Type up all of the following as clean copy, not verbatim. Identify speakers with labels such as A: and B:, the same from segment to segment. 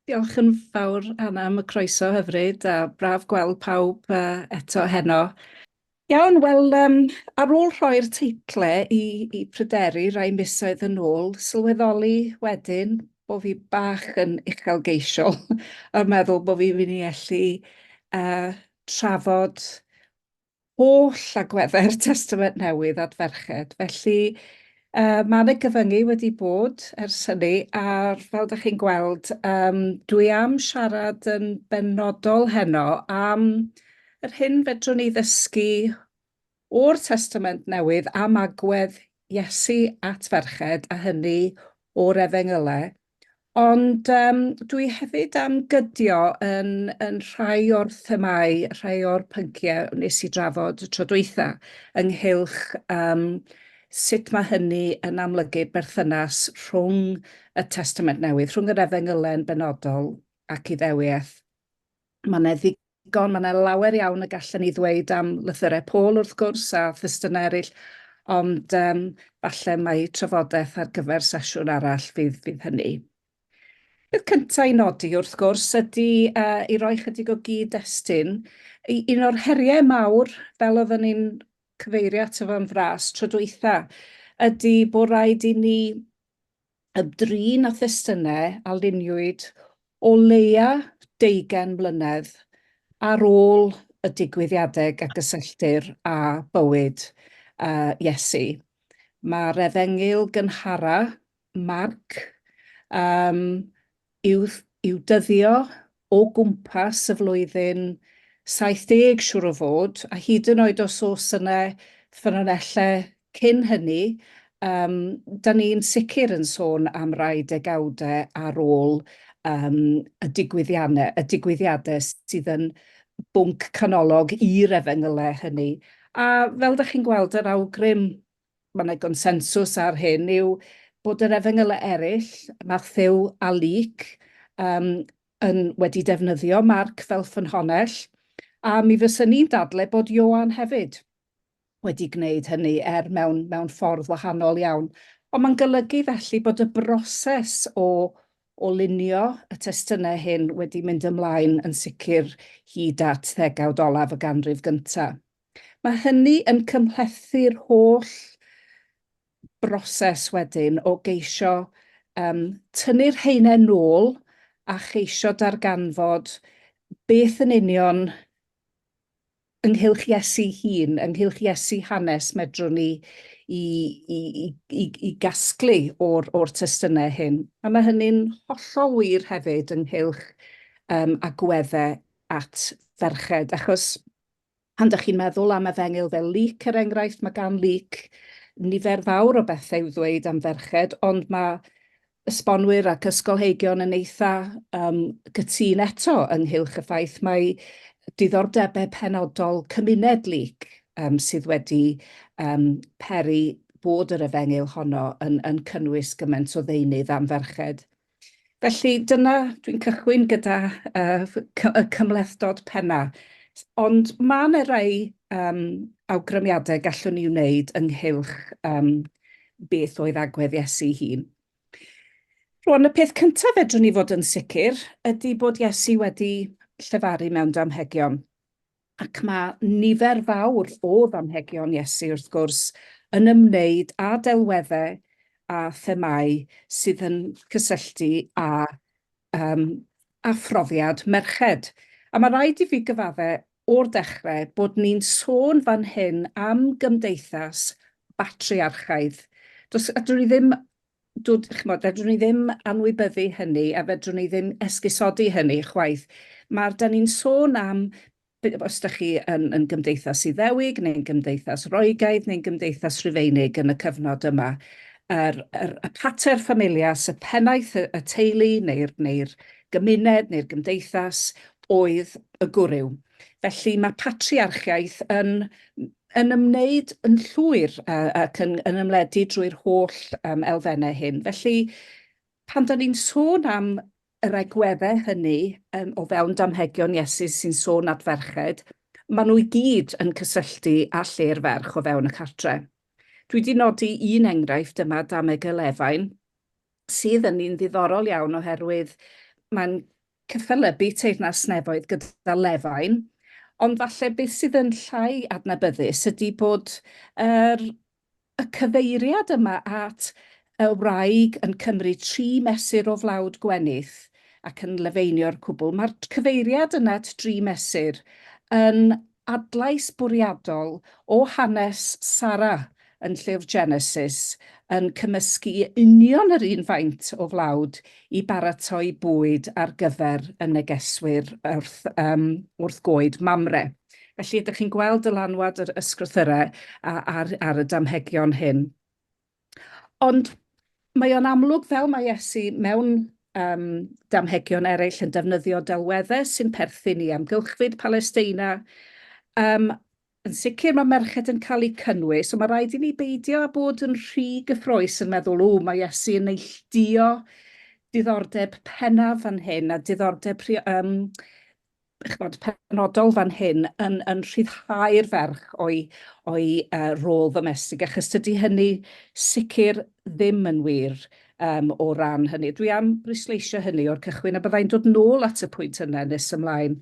A: Diolch yn fawr, Anna, am y croeso hyfryd, a braf gweld pawb eto heno. Iawn, wel, ar ôl rhoi'r teitlau i pryderu rai misoedd yn ôl, sylweddoli wedyn bod fi bach yn uchelgeisiol, a meddwl bod fi'n mynd i allu trafod holl agweddau'r Testament Newydd at ferched. Felly, mae yna gyfyngu wedi bod ers hynny, a fel ydych chi'n gweld, dwi am siarad yn benodol heno am yr hyn fedrwn ni ddysgu o'r Testament Newydd am agwedd Iesu at ferched, a hynny o'r Efengylau. Ond dwi hefyd am gydio yn rhai o'r themau, rhai o'r pynciau nes i drafod y tro dwytha, ynghylch sut mae hynny yn amlygu'r berthynas rhwng y Testament Newydd, rhwng yr Efengylau yn benodol ac Iddewiaeth. Mae yna ddigon, mae yna lawer iawn y gallen ni ddweud am lythyrau Paul wrth gwrs a thestunau eraill, ond falle mae trafodaeth ar gyfer sesiwn arall fydd hynny. Beth cyntaf i nodi wrth gwrs ydy i roi chydig o gyd-destun. Un o'r heriau mawr, fel oedden ni'n cyfeirio ato fo'n fras tro dwytha, ydy bod rhaid i ni ymdrin a thestunau a luniwyd o leia 20 mlynedd ar ôl y digwyddiadau a gysylltir a bywyd Iesu. Mae'r Efengyl gynhara, Marc, i'w dyddio o gwmpas y flwyddyn 70 siŵr o fod, a hyd yn oed os oes yna ffynonellau cyn hynny, da ni'n sicr yn sôn am rai degawdau ar ôl y digwyddiadau sydd yn bwnc canolog i'r Efengylau hynny. A fel ydych chi'n gweld yr awgrym, mae yna gonsensws ar hyn, yw bod yr Efengylau eraill, Matthew a Luc, wedi defnyddio Marc fel ffynhonnell, a mi fyswn ni'n dadlau bod Ioan hefyd wedi gwneud hynny mewn ffordd wahanol iawn. Ond mae'n golygu felly bod y broses o lunio y testunau hyn wedi mynd ymlaen yn sicr hyd at ddegawd olaf y ganrif gyntaf. Mae hynny yn cymhlethu'r holl broses wedyn o geisio tynnu'r rheinau nôl a cheisio darganfod beth yn union ynghylch Iesu hun, ynghylch Iesu hanes medrwn ni i gasglu o'r testunau hyn. A mae hynny'n hollol wir hefyd ynghylch agweddau at ferched, achos pan ydych chi'n meddwl am Efengyl fel Luc, er enghraifft, mae gan Luc nifer fawr o bethau i'w ddweud am ferched, ond mae esbonwyr ac ysgolheigion yn eitha gytun eto ynghylch y ffaith mae diddordebau penodol cymuned Luc sydd wedi peri bod yr Efengyl honno yn cynnwys gymaint o ddeunydd am ferched. Felly dyna dwi'n cychwyn gyda y cymlethdod penna. Ond mae yna rai awgrymiadau gallwn ni wneud ynghylch beth oedd agwedd Iesu hun. Rwan, y peth cyntaf fedrwn ni fod yn sicr ydy bod Iesu wedi llefaru mewn damhegion. Ac mae nifer fawr o ddamhegion Iesu wrth gwrs yn ymwneud â delweddau a themau sydd yn cysylltu â phrofiad merched. A mae rhaid i fi gyfaddau o'r dechrau bod ni'n sôn fan hyn am gymdeithas batriarchaidd. Fedrwn ni ddim anwybyddu hynny a fedrwn ni ddim esgusodi hynny chwaith. Da ni'n sôn am, os ydych chi yn gymdeithas Iddewig, neu'n gymdeithas Roegaidd, neu'n gymdeithas Rhufeinig yn y cyfnod yma, y pater ffamilias, y pennaeth y teulu, neu'r gymuned, neu'r gymdeithas, oedd y gwryw. Felly mae patriarchiaeth yn ymwneud yn llwyr ac yn ymledu drwy'r holl elfennau hyn. Felly, pan da ni'n sôn am yr agweddau hynny o fewn damhegion Iesu sy'n sôn at ferched, maen nhw i gyd yn cysylltu â lle'r ferch o fewn y cartre. Dwi wedi nodi un enghraifft yma dameg y lefain, sydd yn un ddiddorol iawn oherwydd mae'n cyffelybu teyrnas nefoedd gyda lefain, ond falle beth sydd yn llai adnabyddus ydy bod y cyfeiriad yma at y wraig yn cymryd 3 mesur o flawd gwenith ac yn lefaenio'r cwbl. Mae'r cyfeiriad yna at 3 mesur yn adlais bwriadol o hanes Sara yn llyfr Genesis yn cymysgu union yr un faint o flawd i baratoi bwyd ar gyfer y negeswyr wrth goed Mamre. Felly, ydych chi'n gweld dylanwad yr ysgrythurau ar y damhegion hyn. Ond mae o'n amlwg fel mae Iesu mewn damhegion eraill yn defnyddio delweddau sy'n perthyn i amgylchfyd Palestina. Yn sicr mae merched yn cael eu cynnwys, so mae rhaid i ni beidio â bod yn rhy gyffrous yn meddwl, mae Iesu yn neilltuo diddordeb pennaf fan hyn, a diddordeb penodol fan hyn yn rhyddhau'r ferch o'i rôl ddomestig, achos dydy hynny sicr ddim yn wir o ran hynny. Dwi am bwysleisio hynny o'r cychwyn, a byddai'n dod nôl at y pwynt yna nes ymlaen.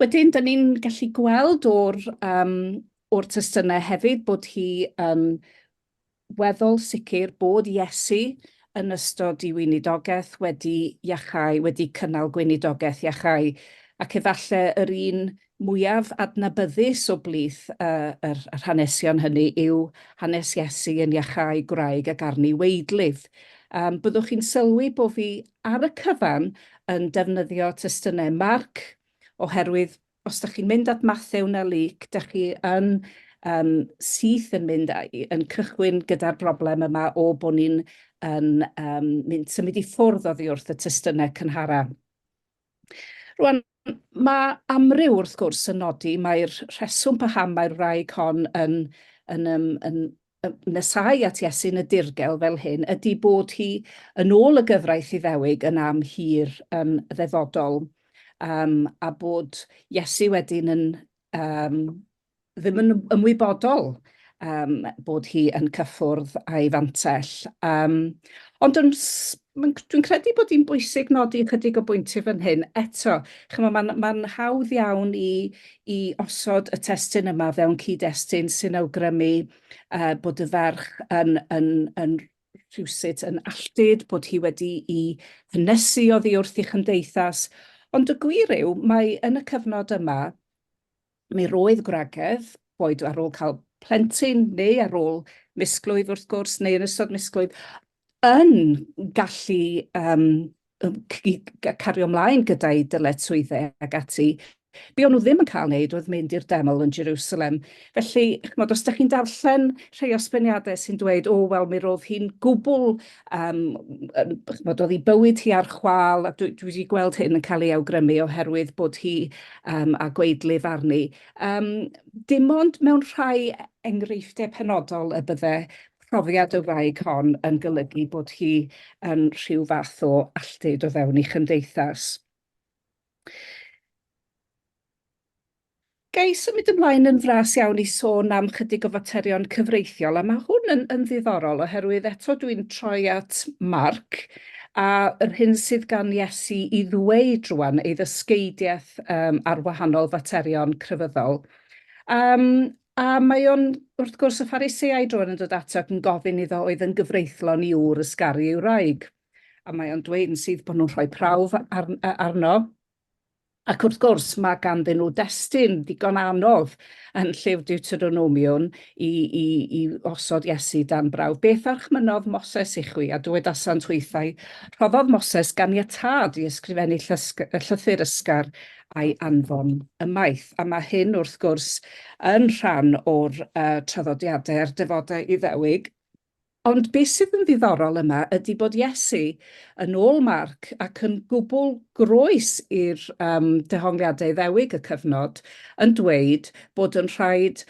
A: Wedyn, da ni'n gallu gweld o'r testunau hefyd bod hi yn weddol sicr bod Iesu yn ystod ei weinidogaeth wedi cynnal gweinidogaeth iachau, ac efallai yr un mwyaf adnabyddus o blith yr hanesion hynny yw hanes Iesu yn iachau gwraig ac arni weidlydd. Byddwch chi'n sylwi bod fi ar y cyfan yn defnyddio testunau Marc, oherwydd os ydych chi'n mynd at Mathew na Luc, ydych chi yn syth yn yn cychwyn gyda'r broblem yma o bod ni'n symud i ffwrdd oddi wrth y testunau cynhara. Rwan, mae amryw wrth gwrs yn nodi, mae'r rheswm paham mae'r wraig hon yn nesau at Iesu yn y dirgel fel hyn, ydy bod hi yn ôl y gyfraith Iddewig yn am hir ddeddodol, a bod Iesu wedyn ddim yn ymwybodol bod hi yn cyffwrdd a'i fantell. Ond dwi'n credu bod hi'n bwysig nodi ychydig o bwyntiau fan hyn. Eto, mae'n hawdd iawn i osod y testun yma fewn cyd-destun sy'n awgrymu bod y ferch yn rhywsut yn alltud, bod hi wedi i hynysu oddi wrth i chymdeithas. Ond y gwir yw, mae yn y cyfnod yma, mi roedd gwragedd, boed ar ôl cael plentyn neu ar ôl misglwyf wrth gwrs, neu yn ystod misglwyf, yn gallu cario ymlaen gyda'i dyletswyddau ag ati. Be o'n nhw ddim yn cael wneud oedd mynd i'r deml yn Jerusalem. Felly, os ydych chi'n darllen rhai o sbeniadau sy'n dweud, wel, mi roedd hi'n gwbl, oedd hi bywyd hi ar chwal, a dwi wedi gweld hyn yn cael ei awgrymu oherwydd bod hi a gweidlydd arni. Dim ond mewn rhai enghreifftiau penodol y bydde profiad y wraig hon yn golygu bod hi yn rhyw fath o alltud o fewn ei chymdeithas. Gai symud ymlaen yn fras iawn i sôn am chydig o faterion cyfreithiol, a mae hwn yn ddiddorol oherwydd eto dwi'n troi at Marc, a yr hyn sydd gan Iesu i ddweud rwan ei ddysgeidiaeth ar wahanol faterion crefyddol. A mae o'n, wrth gwrs, y Phariseaid rwan yn dod ato ac yn gofyn iddo oedd yn gyfreithlon i ysgaru i'w wraig. A mae o'n dweud yn sydd bod nhw'n rhoi prawf arno. Ac wrth gwrs, mae ganddyn nhw destun digon anodd yn llyfr Deuteronomion i osod Iesu dan brawf. Beth archmynodd Moses i chwi, a dywedasant weithiau, rhoddodd Moses ganiatad i ysgrifennu llythyr ysgar a'i anfon ymaith. A mae hyn wrth gwrs yn rhan o'r traddodiadau'r dyfodau Iddewig. Ond beth sydd yn ddiddorol yma ydy bod Iesu yn ôl Marc ac yn gwbl groes i'r dehongliadau Iddewig y cyfnod yn dweud bod yn rhaid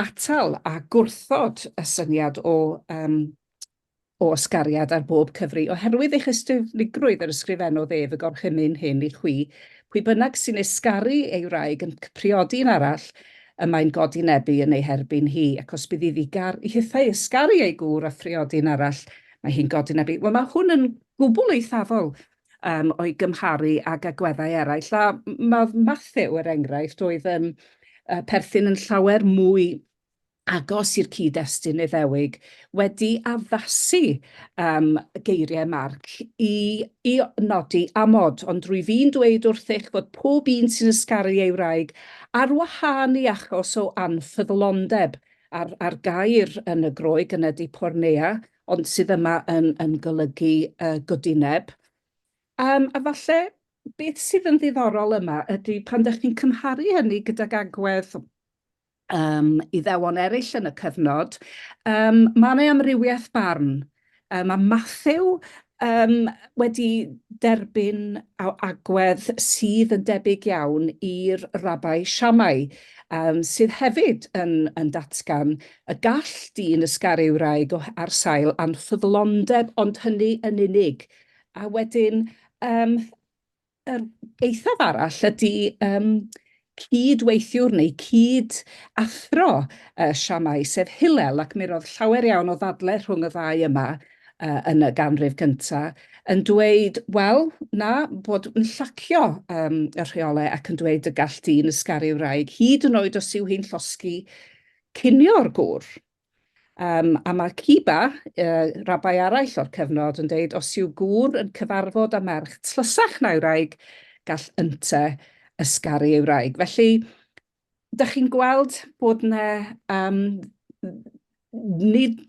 A: atal a gwrthod y syniad o ysgariad ar bob cyfri, oherwydd eich ystyfnigrwydd yr ysgrifennodd ef y gorchymyn hyn i chwi, pwy bynnag sy'n ysgaru ei wraig yn priodi'n arall, y mae'n godi nebu yn ei herbyn hi, ac os bydd iddi hithau ysgaru ei gŵr a phriodi'n arall, mae hi'n godi nebu. Wel, mae hwn yn gwbl eithafol, o'i gymharu ag agweddau eraill. A mae Matthew, er enghraifft, oedd yn perthyn yn llawer mwy agos i'r cyd-destun Iddewig, wedi addasu geiriau Marc i nodi amod, ond rwy fi'n dweud wrthych fod pob un sy'n ysgaru ei wraig ar wahân i achos o anffyddlondeb a'r gair yn y Groeg yn ydi pornea, ond sydd yma yn golygu godineb. A falle beth sydd yn ddiddorol yma ydy pan ydych chi'n cymharu hynny gydag agwedd Iddewon eraill yn y cyfnod, mae yna amrywiaeth barn. Mae Matthew wedi derbyn agwedd sydd yn debyg iawn i'r Rabbi Shammai, sydd hefyd yn datgan y gall dyn ysgaru wraig ar sail anffyddlondeb, ond hynny yn unig. A wedyn, yr eithaf arall ydy cydweithiwr neu cyd-athro Shammai, sef Hillel, ac mi roedd llawer iawn o ddadlau rhwng y ddau yma yn y ganrif gyntaf, yn dweud, wel, na, bod yn llacio y rheolau ac yn dweud y gall dyn ysgaru wraig, hyd yn oed os yw hi'n llosgi cinio'r gŵr. A mae Ciba, rabai arall o'r cyfnod, yn dweud, os yw gŵr yn cyfarfod â merch tlysach na'i wraig, gall ynte ysgaru ei wraig. Felly, ydych chi'n gweld bod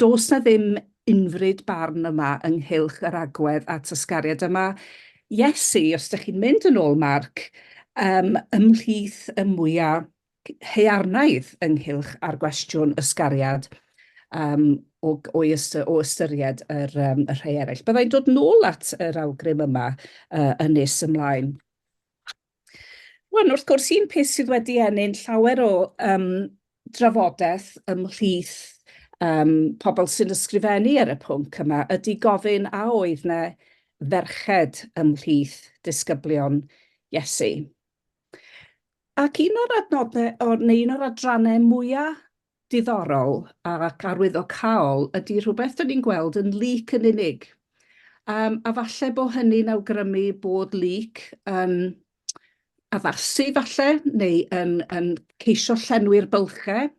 A: dos na ddim unfryd barn yma ynghylch yr agwedd at ysgariad. Yma Iesu, os ydych chi'n mynd yn ôl Marc, ymhlith y mwyaf haearnaidd ynghylch ar gwestiwn ysgariad o ystyried yr rhai eraill. Byddai'n dod nôl at yr awgrym yma yn nes ymlaen. Wel, wrth gwrs, un peth sydd wedi ennill llawer o drafodaeth ymhlith pobl sy'n ysgrifennu ar y pwnc yma ydy gofyn a oedd na ferched ymhlith disgyblion Iesu. Ac un o'r adnodau, neu un o'r adrannau mwyaf diddorol ac arwyddocaol ydy rhywbeth dyn ni'n gweld yn Luc yn unig. A falle bod hynny'n awgrymu bod Luc yn addasu falle, neu yn ceisio llenwi'r bylchau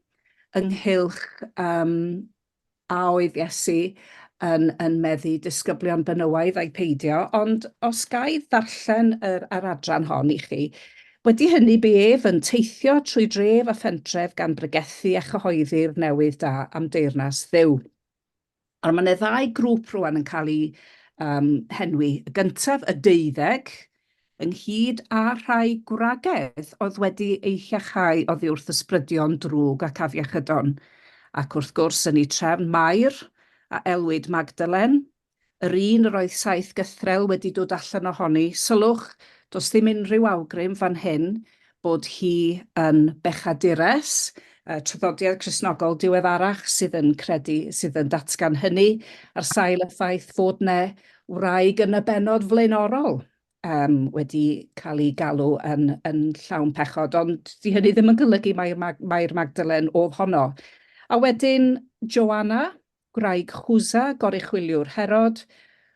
A: ynghylch a oedd Iesu yn meddu disgyblion benywaidd a'i peidio, ond os ga i ddarllen yr adran hon i chi, wedi hynny bef yn teithio trwy dref a phentref gan bregethu a chyhoeddi'r newydd da am deyrnas Dduw. Ond mae yna ddau grŵp rwan yn cael eu henwi. Y gyntaf, y 12, ynghyd â rhai gwragedd oedd wedi eu llechau oddi wrth ysbrydion drwg ac afiechydon. Ac wrth gwrs yn ei trefn Mair a Elwyd Magdalen, yr un yr oedd 7 gythrel wedi dod allan ohoni. Sylwch, does ddim unrhyw awgrym fan hyn bod hi yn bechadures, traddodiad Cristnogol diweddarach sydd yn datgan hynny, ar sail y ffaith fod ne wraig yn y benod flaenorol wedi cael ei galw yn llawn pechod, ond di hynny ddim yn golygu Mair Magdalen oedd honno. A wedyn Joanna, gwraig Chwsa, goruchwyliwr Herod,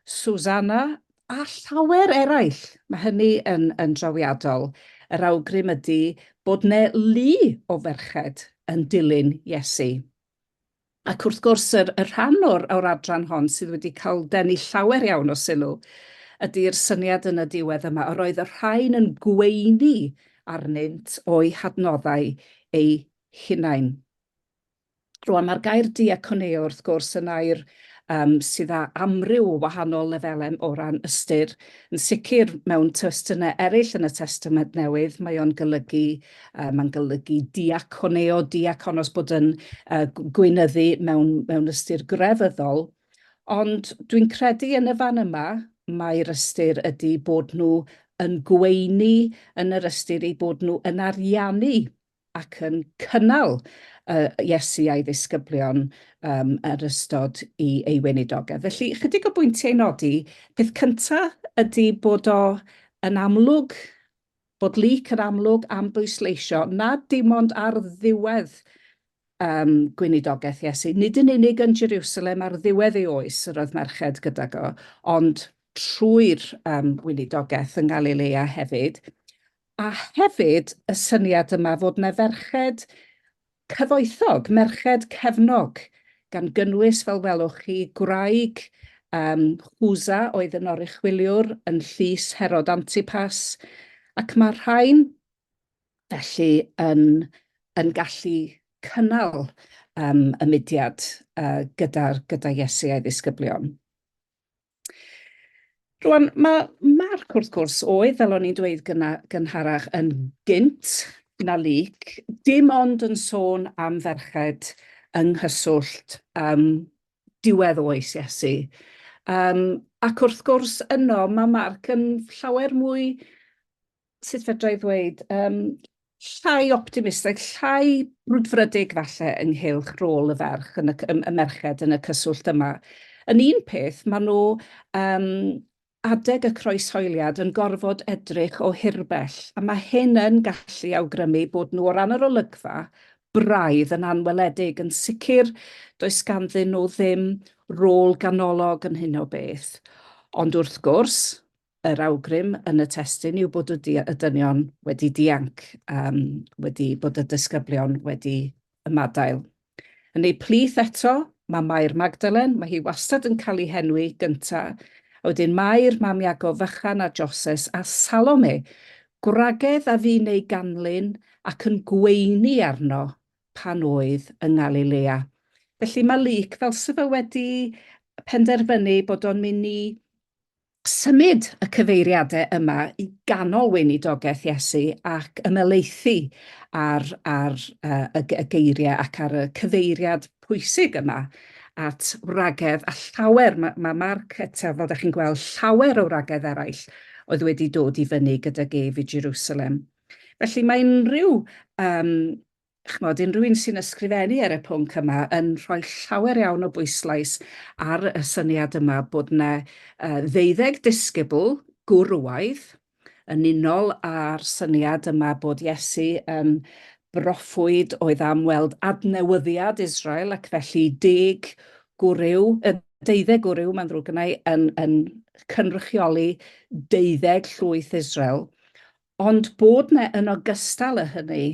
A: Susanna, a llawer eraill. Mae hynny yn drawiadol. Yr awgrym ydy bod ne lu o ferched yn dilyn Iesu. Ac wrth gwrs, yr rhan o'r adran hon sydd wedi cael denu llawer iawn o sylw ydy'r syniad yn y diwedd yma, yr oedd y rhain yn gweini arnynt o'i hadnoddau eu hunain. Rwan, mae'r gair diaconeo wrth gwrs yn air sydd â amryw o wahanol lefelau o ran ystyr. Yn sicr mewn testunau eraill yn y Testament Newydd, mae'n golygu diaconeo, diaconos bod yn gweinyddu mewn ystyr grefyddol. Ond dwi'n credu yn y fan yma, mae'r ystyr ydy bod nhw yn gweini yn yr ystyr i bod nhw yn ariannu ac yn cynnal Iesu a'i ddisgyblion yr ystod i ei weinidogaeth. Felly, chydig o bwyntiau nodi, peth cyntaf ydy bod yn amlwg, bod Luc yn amlwg am bwysleisio, nad dim ond ar ddiwedd gweinidogaeth Iesu, nid yn unig yn Jerusalem ar ddiwedd ei oes yr oedd merched gydag o, ond trwy'r weinidogaeth yng Galilea hefyd. A hefyd y syniad yma fod yna ferched cyfoethog, merched cefnog, gan gynnwys, fel welwch chi, gwraig Chwsa oedd yn oruchwyliwr yn llys Herod Antipas, ac mae rhain felly yn gallu cynnal y mudiad gyda Iesu a'i ddisgyblion. Rwan, mae Marc wrth gwrs oedd, fel o'n i'n dweud gynharach, yn gynt na lyc, dim ond yn sôn am ferched yng nghyswllt diwedd oes Iesu. Ac wrth gwrs yno, mae Marc yn llawer mwy, sut fedra i ddweud, llai optimistig, llai brwdfrydig falle ynghylch rôl y ferch, y merched yn y cyswllt yma. Yn un peth, maen nhw adeg y croeshoeliad yn gorfod edrych o hirbell, a mae hyn yn gallu awgrymu bod nhw o ran yr olygfa braidd yn anweledig. Yn sicr, does ganddyn nhw ddim rôl ganolog yn hyn o beth. Ond wrth gwrs, yr awgrym yn y testun yw bod y dynion wedi dianc, wedi bod y disgyblion wedi ymadael. Yn ei plith eto, mae Mair Magdalen, mae hi wastad yn cael ei henwi gyntaf. Wedyn Mair, mam Iagob fychan a Joses a Salome, gwragedd a fu neu ganlyn ac yn gweini arno pan oedd yng Galilea. Felly mae Luc fel se fe wedi penderfynu bod o'n mynd i symud y cyfeiriadau yma i ganol weinidogaeth Iesu ac ymelaethu ar y geiriau ac ar y cyfeiriad pwysig yma at wragedd a llawer, mae Marc eto, fel ydych chi'n gweld, llawer o wragedd eraill oedd wedi dod i fyny gyda ef i Jerusalem. Felly mae unrhyw un sy'n ysgrifennu ar y pwnc yma yn rhoi llawer iawn o bwyslais ar y syniad yma bod yna 12 disgybl gwrwaidd yn unol â'r syniad yma bod Iesu yn broffwyd oedd am weld adnewyddiad Israel ac felly 12 gwryw, mae'n ddrwg gynna i, yn cynrychioli 12 llwyth Israel, ond bod yna yn ogystal â hynny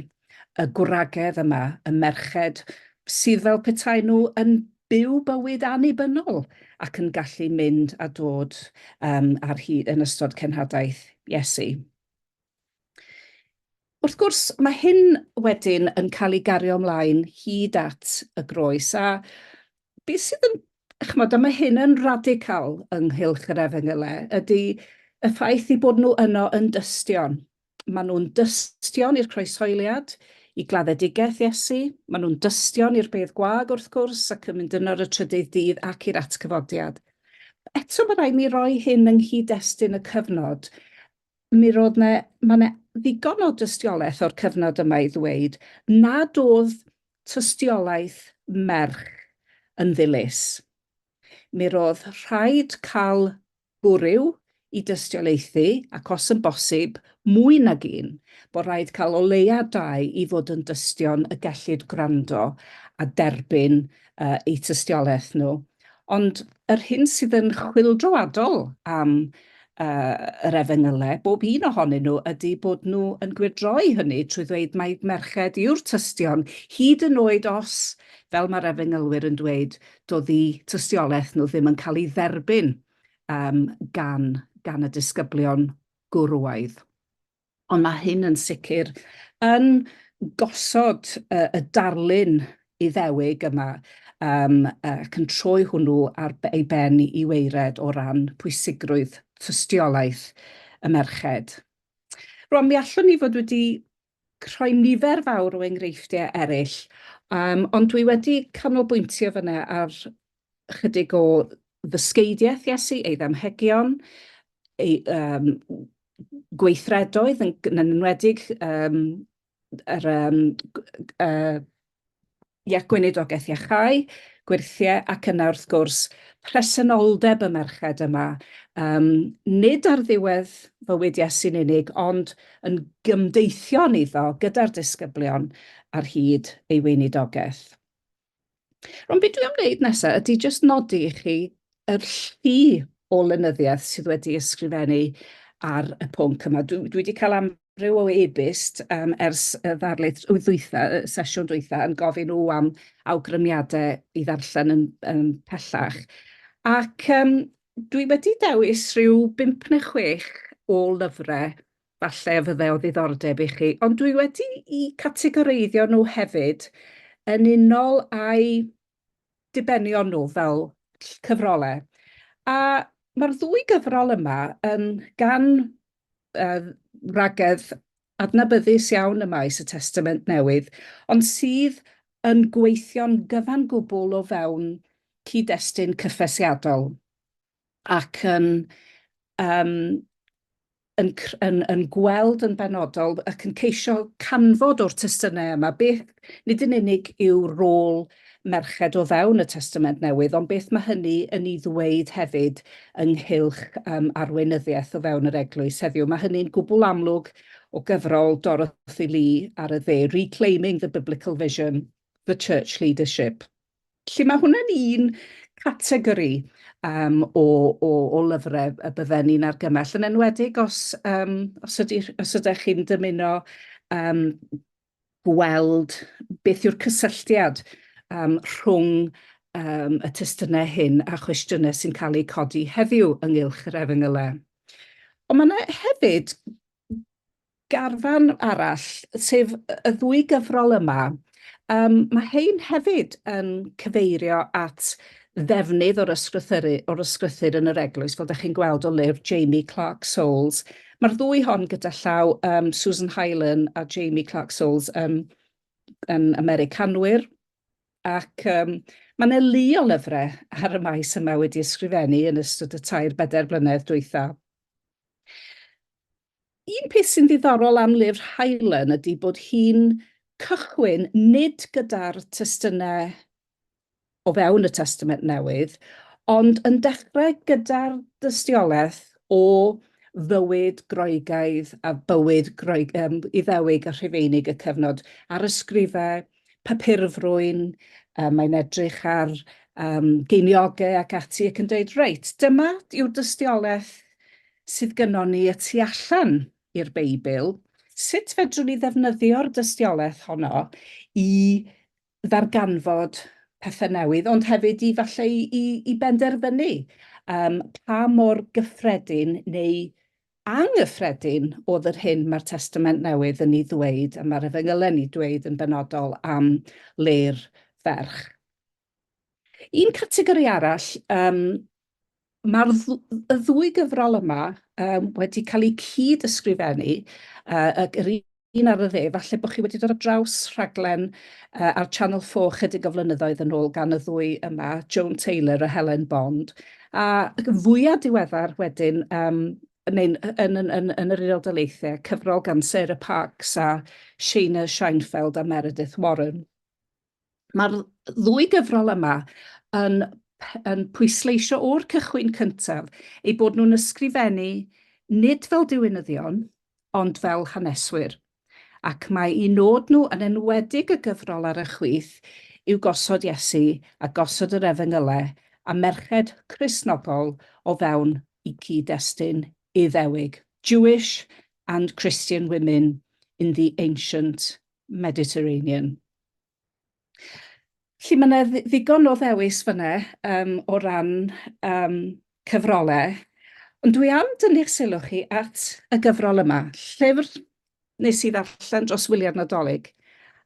A: y gwragedd yma, y merched, sydd fel petai nhw yn byw bywyd annibynnol ac yn gallu mynd a dod ar hyd yn ystod cenhadaeth Iesu. Wrth gwrs, mae hyn wedyn yn cael ei gario ymlaen hyd at y groes, a beth sydd yn, mae hyn yn radical ynghylch yr Efengylau, ydy y ffaith i bod nhw yno yn dystion. Maen nhw'n dystion i'r croeshoeliad, i gladdedigaeth Iesu, maen nhw'n dystion i'r bedd gwag wrth gwrs ac yn mynd yn yr y trydydd dydd ac i'r atgyfodiad. Eto mae rhaid mi roi hyn yng nghyd-destun y cyfnod. Mae yna ddigon o dystiolaeth o'r cyfnod yma i ddweud nad oedd tystiolaeth merch yn ddilys. Mi roedd rhaid cael gwryw i dystiolaethu, ac os yn bosib, mwy nag un, bod rhaid cael o leia 2 i fod yn dystion y gellid gwrando a derbyn eu tystiolaeth nhw. Ond yr hyn sydd yn chwyldroadol am yr Efengylau, bob un ohonyn nhw ydy bod nhw yn gwydroi hynny trwy ddweud mae merched yw'r tystion, hyd yn oed os, fel mae'r Efengylwyr yn dweud, doedd eu tystiolaeth nhw ddim yn cael ei dderbyn gan y disgyblion gwrwaidd. Ond mae hyn yn sicr yn gosod y darlun Iddewig yma ac yn troi hwnnw ar ei ben i weired o ran pwysigrwydd tystiolaeth y merched. Rwan, mi allwn ni fod wedi rhoi nifer fawr o enghreifftiau eraill, ond dwi wedi canolbwyntio fyna ar chydig o ddysgeidiaeth Iesu, ei ddamhegion, ei gweithredoedd, yn enwedig gweinidogaeth iachau, gwirthiau, ac yna wrth gwrs presenoldeb y merched yma, nid ar ddiwedd fywyd Iesu'n unig, ond yn gymdeithio'n iddo gyda'r disgyblion ar hyd ei weinidogaeth. Ond beth dwi am wneud nesaf ydy jyst nodi i chi yr llu o lenyddiaeth sydd wedi ysgrifennu ar y pwnc yma. Dwi wedi cael amryw o e-byst ers y ddarlith sesiwn dwytha yn gofyn nhw am awgrymiadau i ddarllen yn pellach. Ac dwi wedi dewis rhyw 5 neu 6 o lyfrau, falle fydde o ddiddordeb i chi, ond dwi wedi i categoreiddio nhw hefyd yn unol â'i dibenion nhw fel cyfrolau. A mae'r 2 gyfrol yma yn gan ragedd adnabyddus iawn y maes y Testament Newydd, ond sydd yn gweithio'n gyfan gwbl o fewn cyd-destun cyffesiadol ac yn gweld yn benodol ac yn ceisio canfod o'r testunau yma nid yn unig yw rôl merched o fewn y Testament Newydd, ond beth mae hynny yn ei ddweud hefyd ynghylch arweinyddiaeth o fewn yr eglwys heddiw. Mae hynny'n gwbl amlwg o gyfrol Dorothy Lee ar y dde, Reclaiming the Biblical Vision, the Church Leadership. Felly mae hwnna'n un categori o lyfrau y bydden ni'n argymell, yn enwedig os ydych chi'n dymuno gweld beth yw'r cysylltiad rhwng y testunau hyn a chwestiynau sy'n cael eu codi heddiw ynghylch yr Efengylau. Ond mae yna hefyd garfan arall, sef y 2 gyfrol yma. Mae hein hefyd yn cyfeirio at ddefnydd o'r ysgrythyr yn yr eglwys, fel ydych chi'n gweld o lyfr Jamie Clark Souls. Mae'r 2 hon gyda llaw Susan Hyland a Jamie Clark Souls yn Americanwyr. Ac mae yna lu o lyfrau ar y maes yma wedi ysgrifennu yn ystod y 3-4 blynedd dwytha. Un peth sy'n ddiddorol am lyfr Hyland ydy bod hi'n cychwyn nid gyda'r testunau o fewn y Testament Newydd, ond yn dechrau gyda'r dystiolaeth o fywyd Groegaidd a bywyd Iddewig a Rhufeinig y cyfnod ar ysgrifau papurfrwyn, mae'n edrych ar geiniogau ac ati ac yn dweud, reit, dyma yw'r dystiolaeth sydd gynnon ni y tu allan i'r Beibl. Sut fedrwn ni ddefnyddio'r dystiolaeth honno i ddarganfod pethau newydd, ond hefyd i benderfynu pa mor gyffredin neu anghyffredin oedd yr hyn mae'r Testament Newydd yn ei ddweud, a mae'r Efengylau yn ei ddweud yn benodol am ler ferch. Un categori arall, mae'r 2 gyfrol yma wedi cael eu cyd-ysgrifennu, yr un ar y dde, falle bod chi wedi dod ar draws rhaglen ar Channel 4 chydig o flynyddoedd yn ôl gan y 2 yma, Joan Taylor a Helen Bond, a fwyaf diweddar wedyn yn yr Unol Daleithiau, cyfrol gan Sarah Parks a Shayna Scheinfeld a Meredith Warren. Mae'r 2 gyfrol yma yn pwysleisio o'r cychwyn cyntaf eu bod nhw'n ysgrifennu nid fel diwinyddion, ond fel haneswyr. Ac mae eu nod nhw yn enwedig y gyfrol ar y chwith yw gosod Iesu a gosod yr Efengylau a merched Cristnogol o fewn i cyd-destun Iddewig, Jewish and Christian women in the ancient Mediterranean. Felly mae yna ddigon o ddewis fyna o ran cyfrolau, ond dwi am dynnu'ch sylw chi at y gyfrol yma, llyfr nes i ddarllen dros wyliau Nadolig,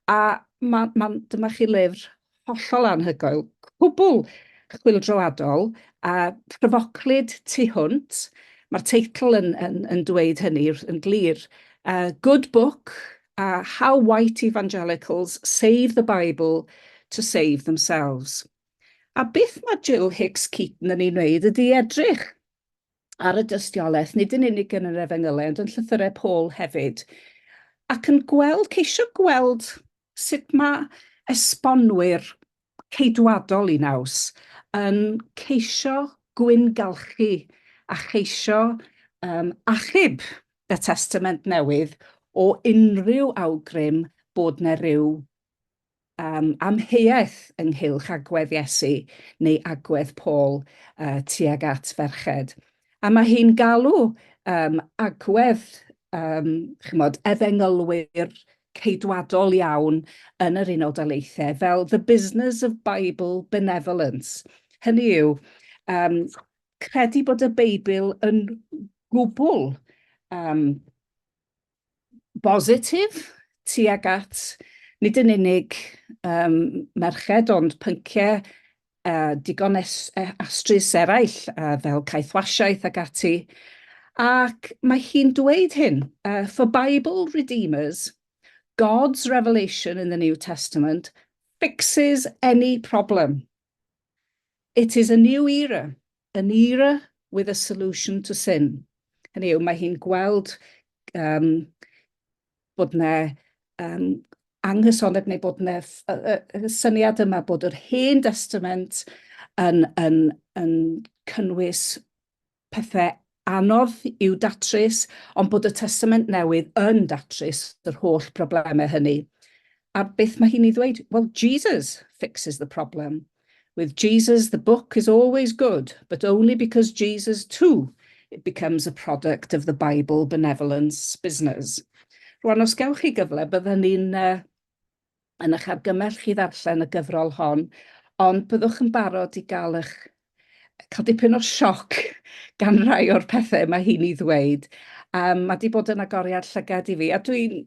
A: a dyma chi lyfr hollol anhygoel, cwbl chwyldroadol a pryfoclyd tu hwnt. Mae'r teitl yn dweud hynny yn glir. Good Book, How White Evangelicals Save the Bible to Save Themselves. A beth mae Jill Hicks Keaton yn ei wneud ydy edrych ar y dystiolaeth, nid yn unig yn yr Efengylau, ond yn llythyrau Paul hefyd, ac yn ceisio gweld sut mae esbonwyr ceidwadol i naws yn ceisio gwyngalchu a cheisio achub y Testament Newydd o unrhyw awgrym bod yna ryw amheuaeth ynghylch agwedd Iesu neu agwedd Paul tuag at ferched. A mae hi'n galw agwedd efengylwyr ceidwadol iawn yn yr Unol Daleithiau fel the business of Bible benevolence. Hynny yw, credu bod y Beibl yn gwbl bositif tuag at nid yn unig merched, ond pynciau digon astrus eraill fel caethwasiaeth ac ati. Ac mae hi'n dweud hyn, for Bible redeemers, God's revelation in the New Testament fixes any problem. It is a new era, an era with a solution to sin. Hynny yw, mae hi'n gweld bod yna anghysoneb neu bod yna syniad yma bod yr Hen Testament yn cynnwys pethau anodd i'w datrys, ond bod y Testament Newydd yn datrys yr holl broblemau hynny. A beth mae hi'n ei ddweud? Well, Jesus fixes the problem. With Jesus, the book is always good, but only because Jesus too, it becomes a product of the Bible benevolence business. Rwan, os gewch chi gyfle, byddwn ni'n yn eich argymell chi ddarllen y gyfrol hon, ond byddwch yn barod i cael dipyn o sioc gan rai o'r pethau mae hi'n ei ddweud. Mae di bod yn agoriad llygad i fi, a dwi'n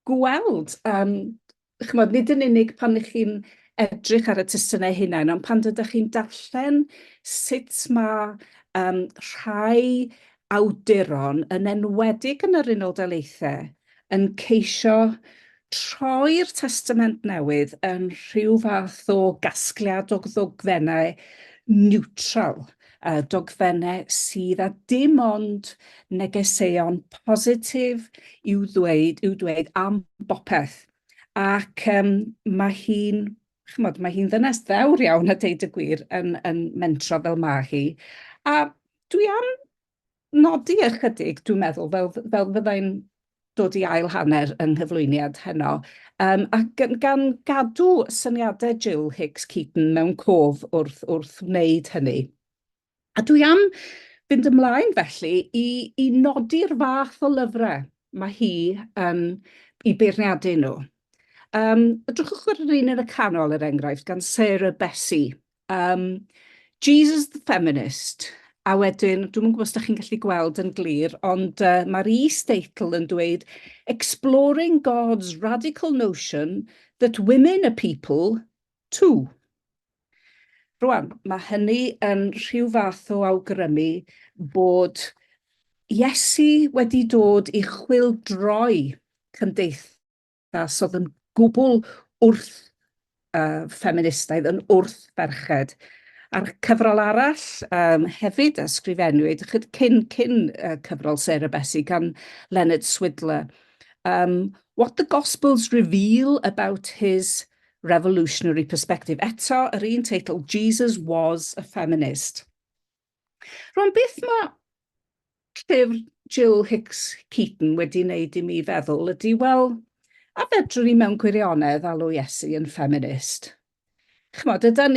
A: gweld, nid yn unig pan ych chi'n edrych ar y testunau hunain, ond pan dydych chi'n darllen sut mae rhai awduron yn enwedig yn yr Unol Daleithiau yn ceisio troi'r Testament Newydd yn rhyw fath o gasgliad o ddogfennau niwtral, dogfennau sydd a dim ond negeseuon positif i'w dweud am bopeth. Ac mae hi'n ddynes ddewr iawn a deud y gwir yn mentro fel mae hi. A dwi am nodi ychydig, dwi'n meddwl, fel fyddai'n dod i ail hanner yng nghyflwyniad heno, ac gan gadw syniadau Jill Hicks Keaton mewn cof wrth wneud hynny. A dwi am fynd ymlaen felly i nodi'r fath o lyfrau mae hi i beirniadu nhw. Ydrwchwch ar yr un yn y canol, er enghraifft, gan Sarah Bessie. Jesus the Feminist. A wedyn, dwi'n yn gwybod os ydych chi'n gallu gweld yn glir, ond mae'r is-teitl yn dweud Exploring God's Radical Notion that Women are People Too. Rwan, mae hynny yn rhyw fath o awgrymu bod Iesu wedi dod i chwildroi cymdeithas oedd yn gwbl wrth ffeministaidd, yn wrth ferched. A'r cyfrol arall hefyd ysgrifenwyd, cyn cyfrol Sarah Bessie gan Leonard Swidler. What the Gospels reveal about his revolutionary perspective. Eto, yr un teitl, Jesus was a feminist. Rwan, beth mae llyfr Jill Hicks Keaton wedi wneud i mi feddwl ydy, wel, a fedrwn ni mewn gwirionedd alw Iesu yn feminist. Chymod, ydy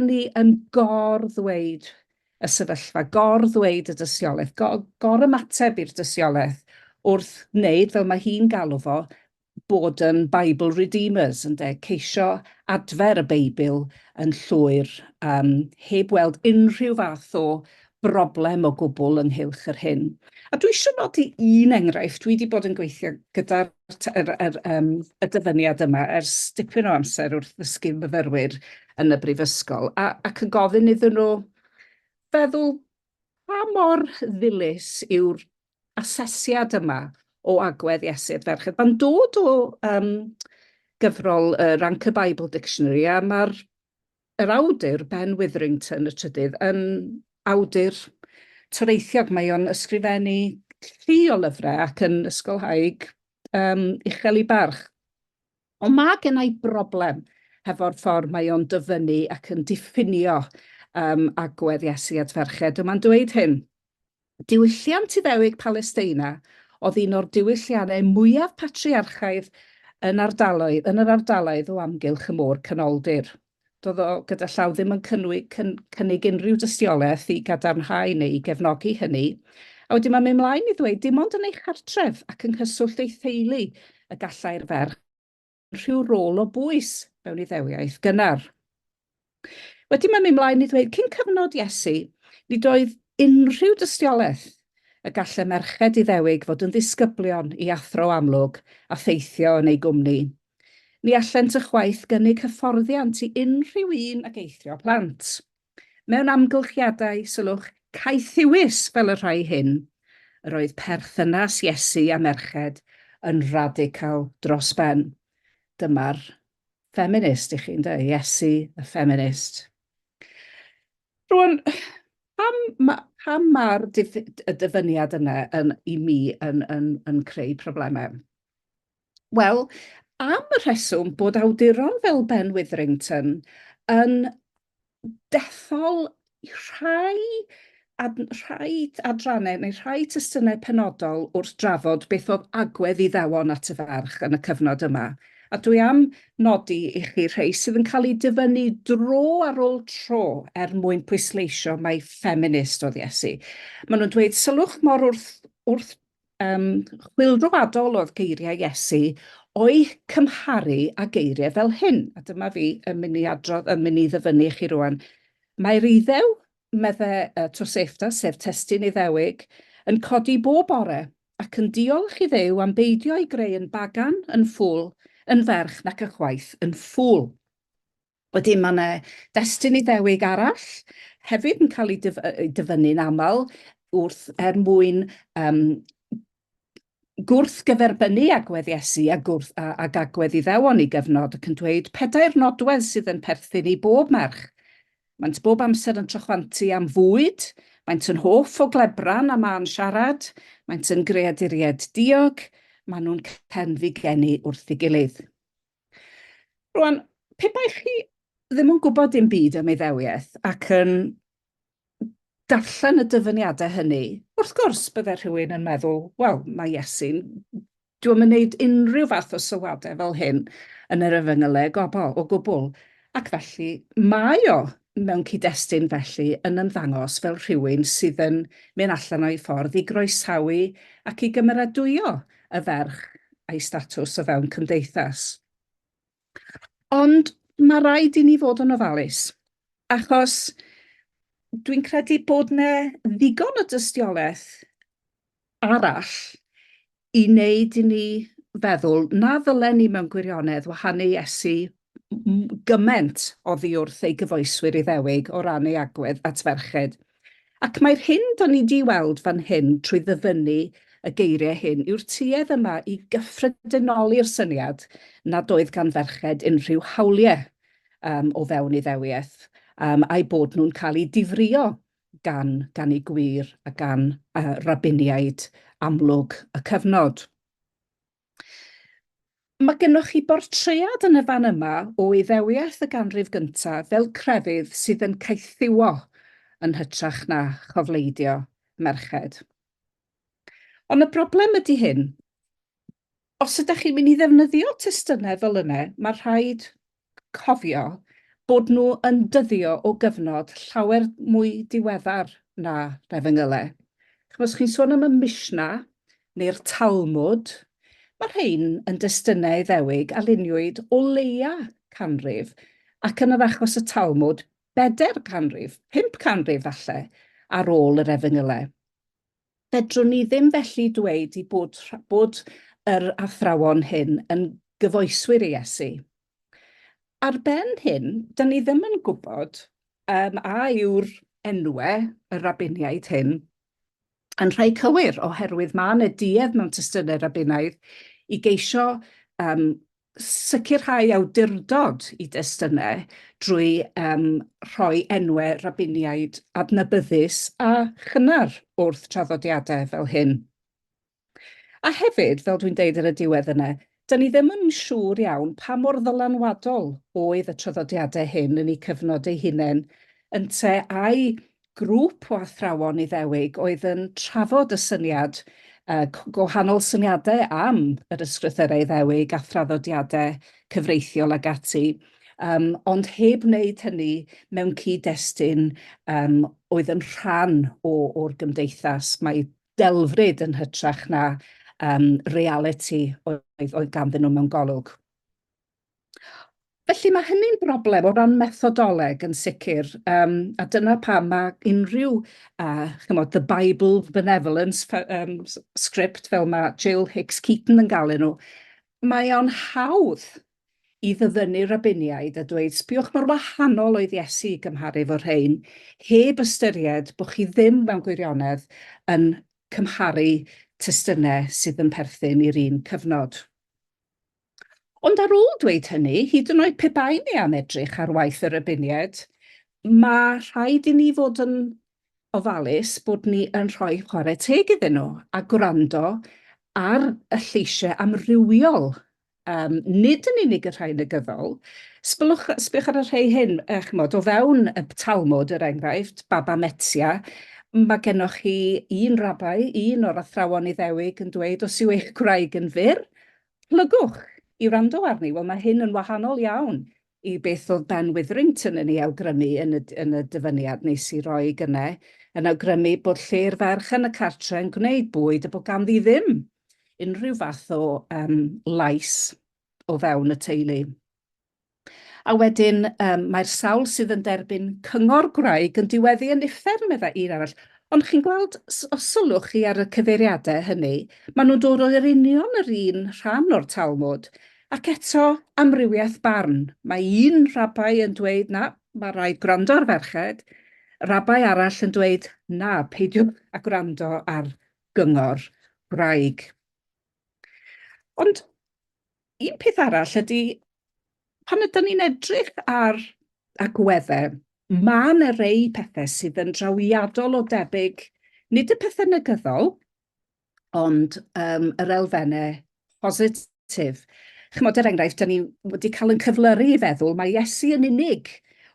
A: ni yn gor-ddweud y sefyllfa, gor-ddweud y dystiolaeth, gor-ymateb i'r dystiolaeth wrth wneud, fel mae hi'n galw fo, bod yn Bible Redeemers, ceisio adfer y Beibl yn llwyr, heb weld unrhyw fath o broblem o gwbl ynghylch yr hyn. A dwi eisiau nodi un enghraifft, dwi wedi bod yn gweithio gyda'r y dyfyniad yma ers dipyn o amser wrth ddysgu myfyrwyr yn y brifysgol, ac yn gofyn iddyn nhw feddwl pa mor ddilys yw'r asesiad yma o agwedd Iesu at ferched. Mae'n dod o gyfrol Rank y Bible Dictionary, a mae'r awdur, Ben Witherington, y trydydd, yn awdur toreithiog. Mae o'n ysgrifennu llu o lyfrau ac yn ysgolhaig uchel i barch. Ond mae gennau broblem hefo'r ffordd mae o'n dyfynnu ac yn diffinio agwedd Iesu at ferched. Mae'n dweud hyn, diwylliant Iddewig Palestina oedd un o'r diwylliannau mwyaf patriarchaidd yn yr ardaloedd o amgylch y môr canoldir. Doedd o gyda llaw ddim yn cynnig unrhyw dystiolaeth i gadarnhau neu i gefnogi hynny. A wedyn mae'n mynd mlaen i ddweud, dim ond yn eich cartref ac yng nghyswllt ei theulu y gallai'r ferch rhyw rôl o bwys mewn iddewiaeth gynnar. Wedyn mae'n mynd mlaen i ddweud, cyn cyfnod Iesu, nid oedd unrhyw dystiolaeth y gallai merched Iddewig fod yn ddisgyblion i athro amlwg a theithio yn ei gwmni. Ni allent ychwaith gynnig hyfforddiant i unrhyw un ag eithrio plant. Mewn amgylchiadau sylwch caethiwys fel y rhai hyn, yr oedd perthynas Iesu a merched yn radical dros ben. Dyma'r ffeminist i chi'n dweud, Iesu y ffeminist. Rwan, pam mae'r dyfyniad yna i mi yn creu problemau? Wel, am y rheswm bod awduron fel Ben Witherington yn dethol rhai adrannau neu rhai testunau penodol wrth drafod beth oedd agwedd Iddewon at y ferch yn y cyfnod yma. A dwi am nodi i chi rhai sydd yn cael ei dyfynnu dro ar ôl tro mwyn pwysleisio mai ffeminist oedd Iesu. Maen nhw'n dweud, sylwch mor wrth chwildroadol oedd geiriau Iesu o'i cymharu â geiriau fel hyn. A dyma fi yn mynd i ddyfynnu i chi rwan. Mae'r Iddew, meddai Toseffta, sef testun Iddewig, yn codi bob bore ac yn diolch i Dduw am beidio i greu yn bagan, yn ffwl, yn ferch nac ychwaith yn ffwl. Wedyn mae yna destun Iddewig arall, hefyd yn cael ei dyfynnu'n aml wrth mwyn gwrthgyferbynnu agwedd Iesu ag agwedd Iddewon i gyfnod ac yn dweud 4 nodwedd sydd yn perthyn i bob merch. Maent bob amser yn trochwantu am fwyd, maent yn hoff o glebran a ma'n siarad, maent yn greaduried diog, maen nhw'n cenfi geni wrth ei gilydd. Rwan, pe bai chi ddim yn gwybod dim byd am Iddewiaeth ac yn darllen y dyfyniadau hynny, wrth gwrs byddai rhywun yn meddwl, wel, mae Iesu'n, dwi'n gwneud unrhyw fath o sylwadau fel hyn yn yr efengylau o gwbl. Ac felly, mae o mewn cyd-destun felly yn ymddangos fel rhywun sydd yn mynd allan o'i ffordd i groesawu ac i gymeradwyo y ferch a'i statws o fewn cymdeithas. Ond mae rhaid i ni fod yn ofalus, achos dwi'n credu bod yna ddigon o dystiolaeth arall i wneud i ni feddwl na ddylen ni mewn gwirionedd wahanu Iesu gymaint oddi wrth ei gyfoeswyr Iddewig o ran ei agwedd at ferched. Ac mae'r hyn do'n ni di weld fan hyn trwy ddyfynnu y geiriau hyn yw'r tuedd yma i gyffredinoli'r syniad nad oedd gan ferched unrhyw hawliau o fewn Iddewiaeth a'i bod nhw'n cael eu difrio gan eu gwir a gan rabiniaid amlwg y cyfnod. Mae gennych chi bortread yn y fan yma o Iddewiaeth y ganrif gyntaf fel crefydd sydd yn caethiwo yn hytrach na chofleidio merched. Ond y broblem ydy hyn, os ydych chi'n mynd i ddefnyddio testunau fel yna, mae rhaid cofio bod nhw yn dyddio o gyfnod llawer mwy diweddar na Efengylau. Chos chi'n sôn am y Mishnah neu'r Talmud, mae rhain yn destunau Iddewig a luniwyd o leia canrif ac yn yr achos y Talmud 4 canrif, 5 canrif falle ar ôl yr Efengylau. Fedrwn ni ddim felly dweud i bod yr athrawon hyn yn gyfoeswyr i Iesu. Ar ben hyn, dyn ni ddim yn gwybod a yw'r enwau y rabiniaid hyn yn rhai cywir oherwydd mae yna duedd mewn testunau rabinaidd i geisio sicrhau awdurdod i destunau drwy rhoi enwau rabiniaid adnabyddus a chynnar wrth traddodiadau fel hyn. A hefyd, fel dwi'n deud ar y diwedd yna, dyn ni ddim yn siŵr iawn pa mor ddylanwadol oedd y traddodiadau hyn yn eu cyfnod eu hunain, yn te a'i grŵp o athrawon Iddewig oedd yn trafod y syniad gwahanol syniadau am yr ysgrythurau Iddewig a thraddodiadau cyfreithiol ag ati. Ond heb wneud hynny mewn cyd-destun oedd yn rhan o'r gymdeithas. Mae delfryd yn hytrach na reality oedd ganddyn nhw mewn golwg. Felly mae hynny'n broblem o ran methodoleg yn sicr, a dyna pam mae unrhyw, The Bible Benevolence script fel mae Jill Hicks Keaton yn galw nhw, mae o'n hawdd i ddyfynnu rabiniaid a dweud, sbiwch mor wahanol oedd Iesu i gymharu fo rhain, heb ystyried bod chi ddim mewn gwirionedd yn cymharu testunau sydd yn perthyn i'r un cyfnod. Ond ar ôl dweud hynny, hyd yn oed pe bai ni am edrych ar waith y rabiniaid, mae rhaid i ni fod yn ofalus bod ni yn rhoi chwarae teg iddyn nhw a gwrando ar y lleisiau amrywiol. Nid yn unig y rhai negyddol. Sbylwch ar y rhai hyn, o fewn y Talmud, yr enghraifft, Baba Metzia, mae gennych chi un rabai, un o'r athrawon Iddewig yn dweud, os yw eich gwraig yn fyr, plygwch i wrando arni. Wel, mae hyn yn wahanol iawn i beth oedd Ben Witherington yn ei awgrymu yn y dyfyniad nes i roi gynnau, yn awgrymu bod lle'r ferch yn y cartre yn gwneud bwyd a bod ganddi ddim unrhyw fath o lais o fewn y teulu. A wedyn, mae'r sawl sydd yn derbyn cyngor gwraig yn diweddu yn uffern meddai un arall. Ond chi'n gweld, os sylwch chi ar y cyfeiriadau hynny, maen nhw'n dod o'r union yr un rhan o'r Talmud, ac eto amrywiaeth barn. Mae un rabai yn dweud, na, mae rhaid gwrando ar ferched, rabai arall yn dweud, na, peidiwch a gwrando ar gyngor gwraig. Ond un peth arall ydy, pan ydyn ni'n edrych ar agweddau, mae yna rei pethau sydd yn drawiadol o debyg, nid y pethau negyddol, ond yr elfennau positif. Chymod, er enghraifft, da ni wedi cael yn cyflyru i feddwl, mae Iesu yn unig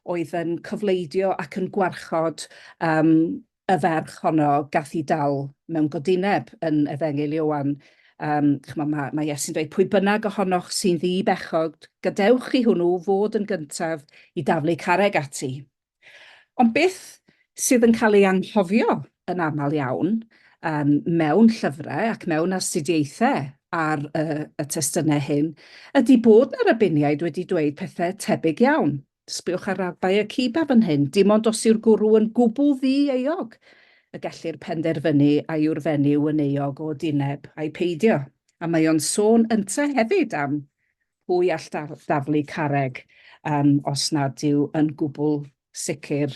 A: oedd yn cofleidio ac yn gwarchod y ferch honno gath i dal mewn godineb yn Efengyl Ioan. Mae Iesu'n dweud, pwy bynnag ohonoch sy'n ddi-bechod, gadewch i hwnnw fod yn gyntaf i daflu carreg ati. Ond beth sydd yn cael ei anghofio yn aml iawn mewn llyfrau ac mewn astudiaethau ar y testunau hyn, ydy bod yna rabiniaid wedi dweud pethau tebyg iawn. Sbiwch ar rabai y ciba fan hyn, dim ond os yw'r gwrw yn gwbl ddi-eog, y gellir penderfynu a yw'r fenyw yn eog o dineb a'i peidio. A mae o'n sôn ynta hefyd am pwy all daflu carreg os nad yw yn gwbl sicr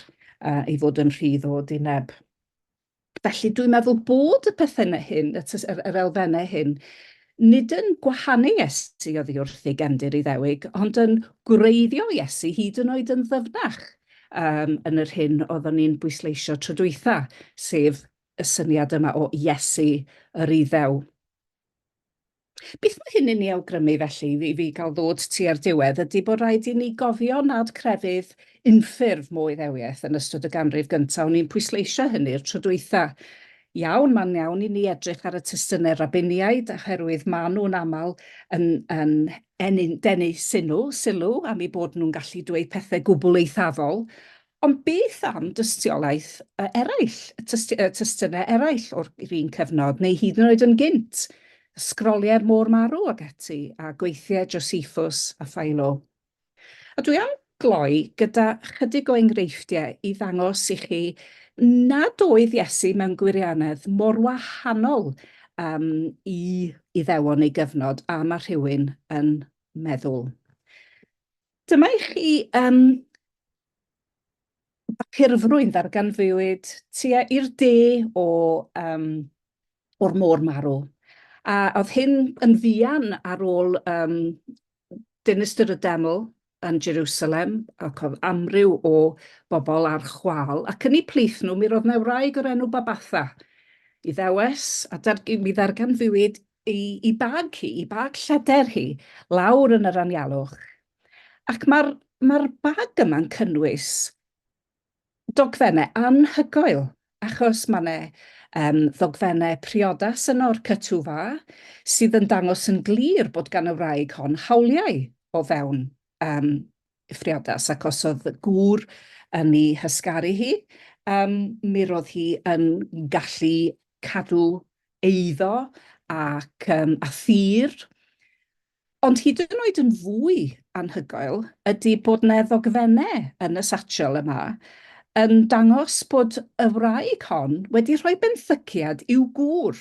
A: i fod yn rhydd o dineb. Felly dwi'n meddwl bod y pethau hyn, yr elfennau hyn, nid yn gwahanu Iesu oddi wrth ei gefndir Iddewig, ond yn gwreiddio Iesu hyd yn oed yn ddyfnach yn yr hyn oeddwn ni'n bwysleisio tro dwytha, sef y syniad yma o Iesu yr Iddew. Beth mae hyn yn ei awgrymu felly, fi gael ddod tua'r diwedd, ydy bod rhaid i ni gofio nad crefydd unffurf mo Iddewiaeth yn ystod y ganrif gyntaf, o'n ni'n pwysleisio hynny'r tro dwytha. Mae'n iawn i ni edrych ar y testunau rabiniaid, oherwydd maen nhw'n aml yn denu sylw am ei bod nhw'n gallu dweud pethau gwbl eithafol, ond beth am dystiolaeth eraill, testunau eraill o'r un cyfnod, neu hyd yn oed yn gynt, ysgroliau'r Môr Marw ag ati, a gweithiau Josephus a Philo. A dwi am gloi gyda chydig o enghreifftiau i ddangos i chi nad oedd Iesu mewn gwirionedd mor wahanol i Iddewon ei gyfnod a mae rhywun yn meddwl. Dyma i chi ffurfrwydd ddarganfuwyd tua i'r de o'r Môr Marw. A oedd hyn yn fuan ar ôl dinistyr y deml yn Jerusalem, ac oedd amryw o bobl ar chwal, ac yn eu plith nhw, mi roedd yna wraig o'r enw Babatha i ddewes, a mi ddarganfuwyd i bag hi, i bag lleder hi, lawr yn yr anialwch. Ac mae'r bag yma'n cynnwys dogfennau anhygoel, achos mae ddogfennau priodas yn o'r cytwfa, sydd yn dangos yn glir bod gan y wraig hon hawliau o fewn priodas, ac os oedd gŵr yn ei hysgaru hi, mi roedd hi yn gallu cadw eiddo ac a thir. Ond hyd yn oed yn fwy anhygoel ydy bod yna ddogfennau yn y satiol yma yn dangos bod y wraig hon wedi rhoi benthyciad i'w gŵr,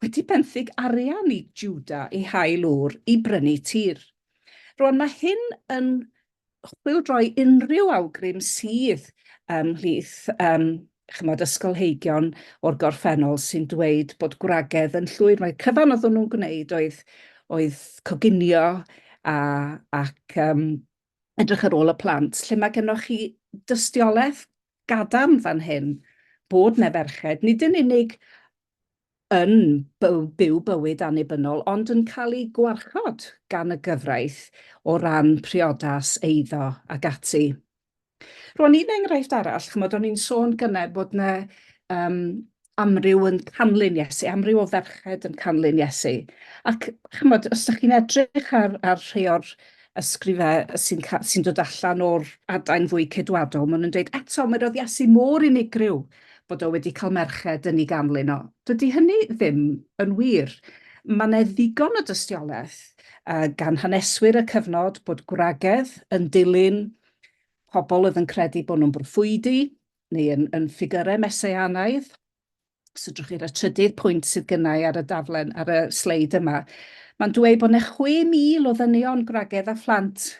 A: wedi benthyg arian i Juda i hael ŵr i brynu tir. Rwan mae hyn yn chwildroi unrhyw awgrym sydd ymhlith ysgolheigion o'r gorffennol sy'n dweud bod gwragedd yn llwyr. Mae'r cyfan oedden nhw'n gwneud oedd coginio ac edrych ar ôl y plant, lle mae gennych chi dystiolaeth gadarn fan hyn bod na ferched, nid yn unig yn byw bywyd annibynnol, ond yn cael ei gwarchod gan y gyfraith o ran priodas, eiddo ac ati. Rwan un enghraifft arall, chymod, o'n i'n sôn gynnau bod yna amryw yn canlyn Iesu, amryw o ferched yn canlyn Iesu. Ac chymod, os ydych chi'n edrych ar rhai o'r ysgrifau sy'n dod allan o'r adain fwy cydwadol, maen nhw'n dweud, eto, mae roedd Iesu mor unigryw bod o wedi cael merched yn ei ganlyn o. Dydy hynny ddim yn wir. Mae yna ddigon o dystiolaeth gan haneswyr y cyfnod bod gwragedd yn dilyn pobl oedd yn credu bod nhw'n broffwydi neu yn ffigurau meseianaidd. Os ydych chi'r y trydydd pwynt sydd gynnau ar y daflen, ar y sleid yma, mae'n dweud bod yna 6,000 o ddynion gwragedd a phlant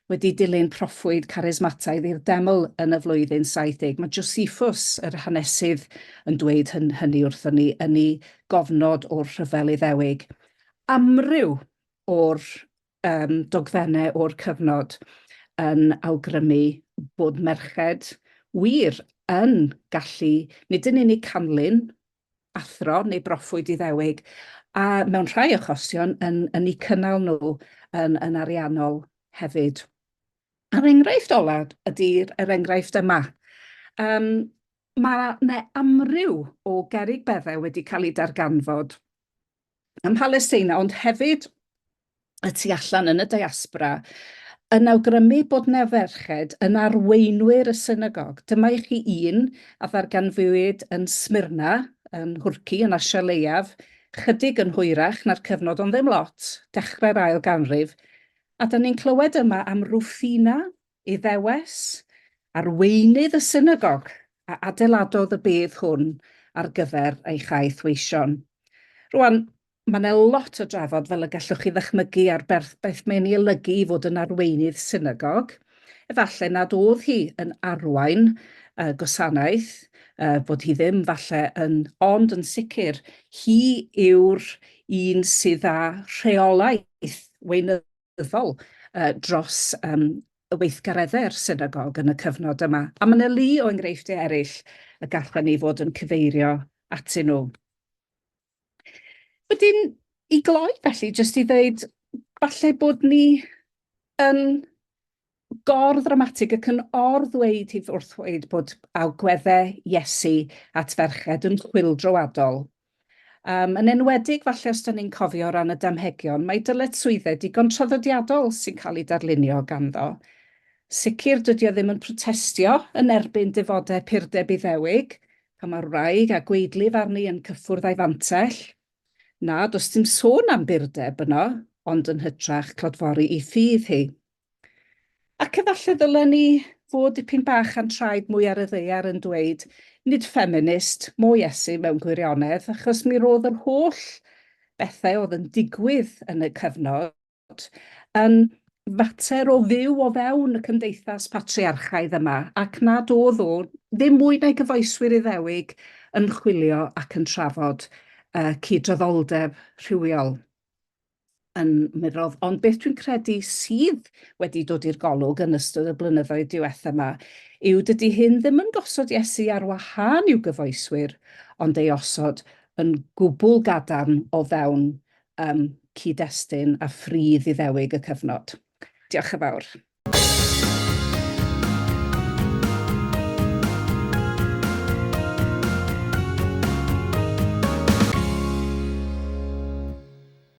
A: wedi dilyn proffwyd charismataidd i'r deml yn y flwyddyn 70. Mae Josephus, yr hanesydd, yn dweud hynny wrthon ni yn ei gofnod o'r rhyfel Iddewig. Amryw o'r dogfennau o'r cyfnod yn awgrymu bod merched wir yn gallu, nid yn unig canlyn, athro neu broffwyd Iddewig, a mewn rhai achosion yn eu cynnal nhw yn ariannol hefyd. A'r enghraifft ola ydy'r enghraifft yma. Mae yna amryw o gerrig beddau wedi cael ei darganfod ym Mhalesteina, ond hefyd y tu allan yn y diaspora, yn awgrymu bod yna ferched yn arweinwyr y synagog. Dyma i chi un a ddarganfuwyd yn Smyrna, yn Hwrci, yn Asia Leiaf, chydig yn hwyrach na'r cyfnod, ond ddim lot, dechrau'r ail ganrif. A da ni'n clywed yma am Rwffina, Iddewes, arweinydd y synagog, a adeiladodd y bedd hwn ar gyfer ei chaeth weision. Rwan, mae yna lot o drafod fel y gallwch chi ddychmygu ar beth mae'n ei olygu i fod yn arweinydd synagog. Efallai nad oedd hi yn arwain gwasanaeth, bod hi ddim falle ond yn sicr, hi yw'r un sydd â rheolaeth weinyddol dros y weithgareddau'r synagog yn y cyfnod yma. A mae yna lu o enghreifftiau eraill y gallen ni fod yn cyfeirio atyn nhw. Wedyn, i gloi felly, jyst i ddweud, falle bod ni yn gor-ddramatig ac yn or-ddweud wrth ddweud bod agweddau Iesu at ferched yn chwyldroadol. Yn enwedig, falle os da ni'n cofio o ran y damhegion, mae dyletswyddau digon traddodiadol sy'n cael ei darlunio ganddo. Sicr dydy o ddim yn protestio yn erbyn dyfodau purdeb Iddewig, pan mae'r wraig a gweidlif arni yn cyffwrdd a'i fantell. Na, does dim sôn am burdeb yno, ond yn hytrach clodfori i ffydd hi. Ac efallai ddylen ni fod dipyn bach yn traed mwy ar y ddaear yn dweud, nid ffeminist, mo Iesu mewn gwirionedd, achos mi roedd yr holl bethau oedd yn digwydd yn y cyfnod yn fater o fyw o fewn y cymdeithas patriarchaidd yma, ac nad oedd o ddim mwy na'i gyfoeswyr Iddewig yn chwilio ac yn trafod cydraddoldeb rhywiol yn meddwl. Ond beth dwi'n credu sydd wedi dod i'r golwg yn ystod y blynyddoedd diwethaf yma yw dydy hyn ddim yn gosod Iesu ar wahân i'w gyfoeswyr, ond ei osod yn gwbl gadarn o fewn cyd-destun a phrydd Iddewig y cyfnod. Diolch yn fawr.